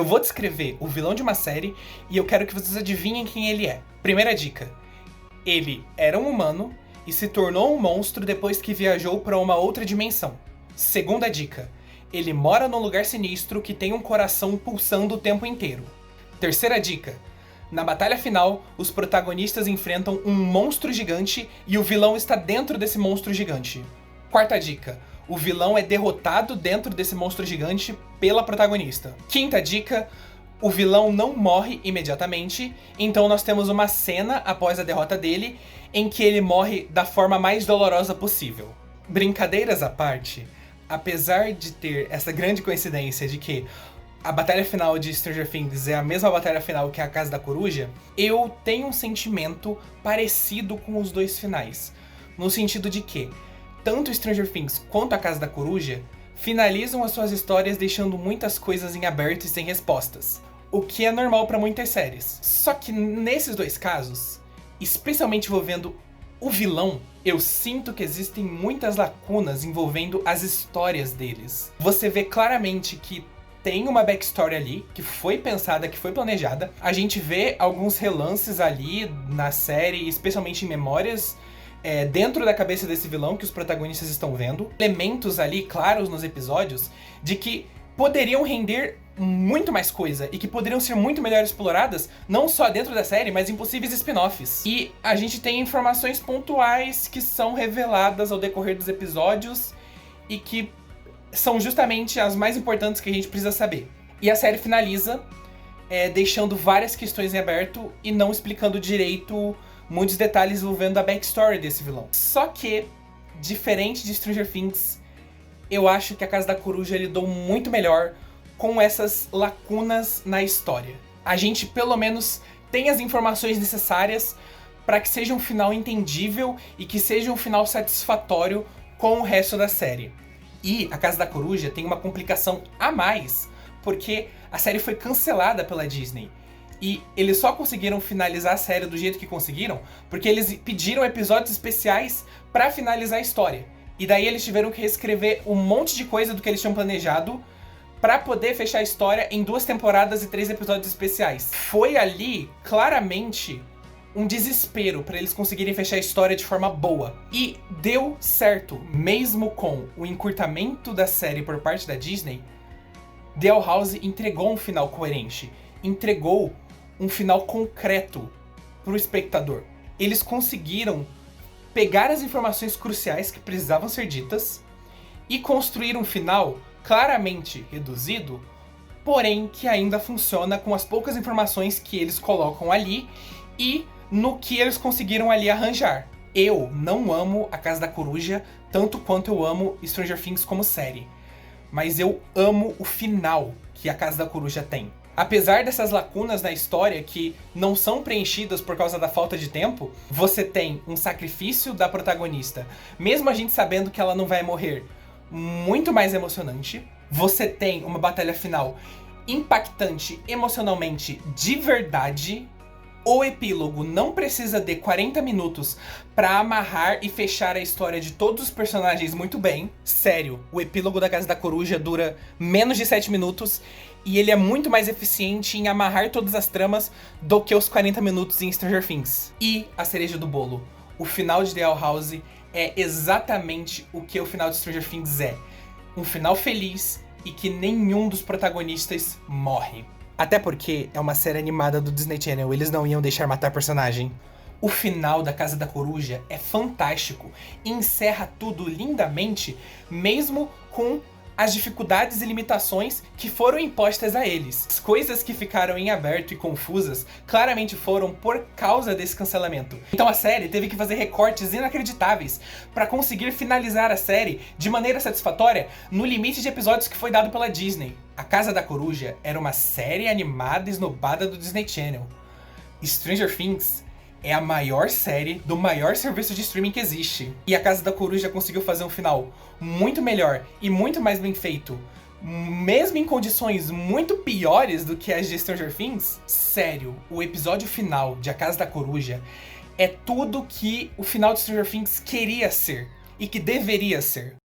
Eu vou descrever o vilão de uma série e eu quero que vocês adivinhem quem ele é. Primeira dica. Ele era um humano e se tornou um monstro depois que viajou para uma outra dimensão. Segunda dica. Ele mora num lugar sinistro que tem um coração pulsando o tempo inteiro. Terceira dica. Na batalha final, os protagonistas enfrentam um monstro gigante e o vilão está dentro desse monstro gigante. Quarta dica. O vilão é derrotado dentro desse monstro gigante pela protagonista. Quinta dica. O vilão não morre imediatamente, então nós temos uma cena após a derrota dele em que ele morre da forma mais dolorosa possível. Brincadeiras à parte, apesar de ter essa grande coincidência de que a batalha final de Stranger Things é a mesma batalha final que a Casa da Coruja, eu tenho um sentimento parecido com os dois finais. No sentido de que, tanto Stranger Things quanto a Casa da Coruja finalizam as suas histórias deixando muitas coisas em aberto e sem respostas. O que é normal para muitas séries. Só que nesses dois casos, especialmente envolvendo o vilão, eu sinto que existem muitas lacunas envolvendo as histórias deles. Você vê claramente que tem uma backstory ali, que foi pensada, que foi planejada. A gente vê alguns relances ali na série, especialmente em memórias, dentro da cabeça desse vilão que os protagonistas estão vendo. Elementos ali claros nos episódios de que poderiam render muito mais coisa e que poderiam ser muito melhor exploradas, não só dentro da série, mas em possíveis spin-offs. E a gente tem informações pontuais que são reveladas ao decorrer dos episódios e que são justamente as mais importantes que a gente precisa saber. E a série finaliza deixando várias questões em aberto e não explicando direito muitos detalhes envolvendo a backstory desse vilão. Só que, diferente de Stranger Things, eu acho que a Casa da Coruja lidou muito melhor com essas lacunas na história. A gente, pelo menos, tem as informações necessárias para que seja um final entendível e que seja um final satisfatório com o resto da série. E a Casa da Coruja tem uma complicação a mais, porque a série foi cancelada pela Disney. E eles só conseguiram finalizar a série do jeito que conseguiram porque eles pediram episódios especiais para finalizar a história. E daí eles tiveram que reescrever um monte de coisa do que eles tinham planejado para poder fechar a história em 2 temporadas e 3 episódios especiais. Foi ali, claramente, um desespero para eles conseguirem fechar a história de forma boa. E deu certo. Mesmo com o encurtamento da série por parte da Disney, The Owl House entregou um final coerente. Entregou um final concreto pro espectador. Eles conseguiram pegar as informações cruciais que precisavam ser ditas e construir um final claramente reduzido, porém que ainda funciona com as poucas informações que eles colocam ali e no que eles conseguiram ali arranjar. Eu não amo a Casa da Coruja tanto quanto eu amo Stranger Things como série, mas eu amo o final que a Casa da Coruja tem. Apesar dessas lacunas na história que não são preenchidas por causa da falta de tempo, você tem um sacrifício da protagonista, mesmo a gente sabendo que ela não vai morrer, muito mais emocionante. Você tem uma batalha final impactante emocionalmente de verdade. O epílogo não precisa de 40 minutos pra amarrar e fechar a história de todos os personagens muito bem. Sério, o epílogo da Casa da Coruja dura menos de 7 minutos e ele é muito mais eficiente em amarrar todas as tramas do que os 40 minutos em Stranger Things. E a cereja do bolo, o final de The Owl House é exatamente o que o final de Stranger Things é. Um final feliz e que nenhum dos protagonistas morre. Até porque é uma série animada do Disney Channel, eles não iam deixar matar personagem. O final da Casa da Coruja é fantástico e encerra tudo lindamente, mesmo com as dificuldades e limitações que foram impostas a eles. As coisas que ficaram em aberto e confusas claramente foram por causa desse cancelamento. Então a série teve que fazer recortes inacreditáveis para conseguir finalizar a série de maneira satisfatória no limite de episódios que foi dado pela Disney. A Casa da Coruja era uma série animada esnobada do Disney Channel. Stranger Things é a maior série do maior serviço de streaming que existe. E a Casa da Coruja conseguiu fazer um final muito melhor e muito mais bem feito, mesmo em condições muito piores do que as de Stranger Things. Sério, o episódio final de A Casa da Coruja é tudo que o final de Stranger Things queria ser e que deveria ser.